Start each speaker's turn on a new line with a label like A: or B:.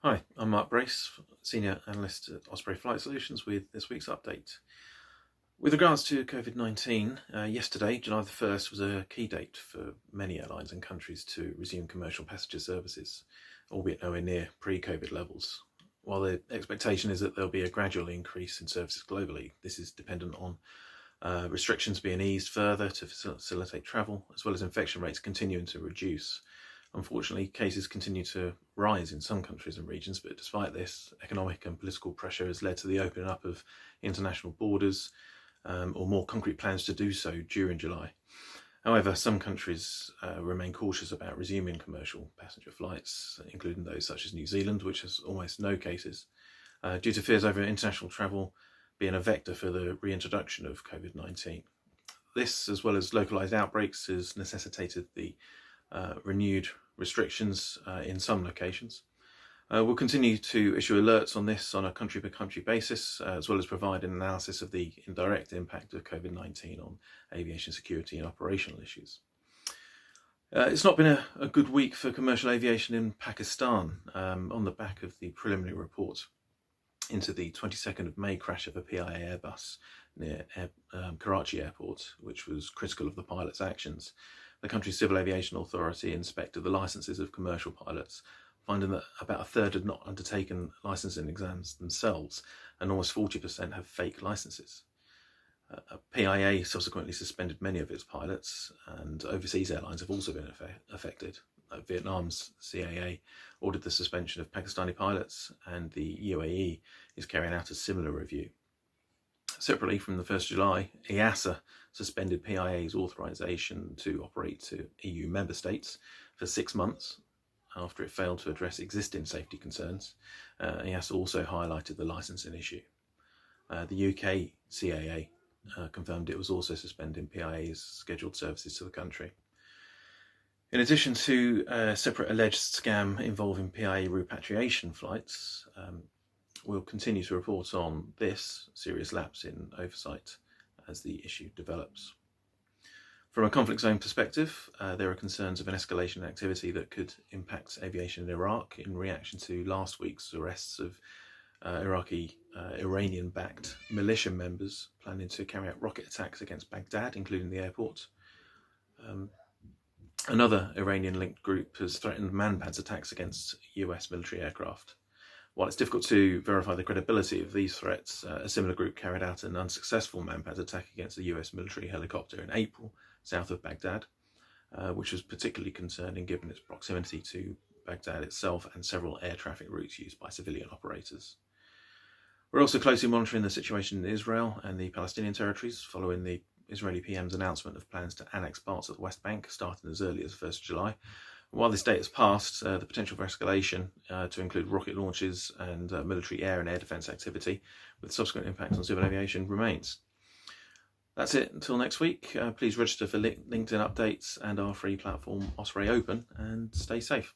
A: Hi, I'm Mark Brace, Senior Analyst at Osprey Flight Solutions with this week's update. With regards to COVID-19, yesterday, July the 1st, was a key date for many airlines and countries to resume commercial passenger services, albeit nowhere near pre-COVID levels. While the expectation is that there'll be a gradual increase in services globally, this is dependent on restrictions being eased further to facilitate travel, as well as infection rates continuing to reduce. Unfortunately, cases continue to rise in some countries and regions, but despite this, economic and political pressure has led to the opening up of international borders, or more concrete plans to do so during July. However, some countries remain cautious about resuming commercial passenger flights, including those such as New Zealand, which has almost no cases, due to fears over international travel being a vector for the reintroduction of COVID-19. This, as well as localised outbreaks, has necessitated the renewed restrictions in some locations. We'll continue to issue alerts on this on a country-by-country basis, as well as provide an analysis of the indirect impact of COVID-19 on aviation security and operational issues. It's not been a good week for commercial aviation in Pakistan, on the back of the preliminary report into the 22nd of May crash of a PIA Airbus near Karachi airport, which was critical of the pilot's actions. The country's Civil Aviation Authority inspected the licences of commercial pilots, finding that about a third had not undertaken licensing exams themselves, and almost 40% have fake licences. PIA subsequently suspended many of its pilots, and overseas airlines have also been affected. Vietnam's CAA ordered the suspension of Pakistani pilots, and the UAE is carrying out a similar review. Separately, from the 1st of July, EASA suspended PIA's authorisation to operate to EU member states for 6 months after it failed to address existing safety concerns. EASA also highlighted the licensing issue. The UK CAA confirmed it was also suspending PIA's scheduled services to the country. In addition to a separate alleged scam involving PIA repatriation flights, we'll continue to report on this serious lapse in oversight as the issue develops. From a conflict zone perspective, there are concerns of an escalation in activity that could impact aviation in Iraq in reaction to last week's arrests of Iraqi Iranian-backed militia members planning to carry out rocket attacks against Baghdad, including the airport. Another Iranian-linked group has threatened man-pads attacks against US military aircraft. While it's difficult to verify the credibility of these threats, a similar group carried out an unsuccessful man-pads attack against a US military helicopter in April, south of Baghdad, which was particularly concerning given its proximity to Baghdad itself and several air traffic routes used by civilian operators. We're also closely monitoring the situation in Israel and the Palestinian territories following the Israeli PM's announcement of plans to annex parts of the West Bank starting as early as 1st of July. While this date has passed, the potential for escalation to include rocket launches and military air and air defence activity with subsequent impact on civil aviation remains. That's it until next week. Please register for LinkedIn updates and our free platform Osprey Open, and stay safe.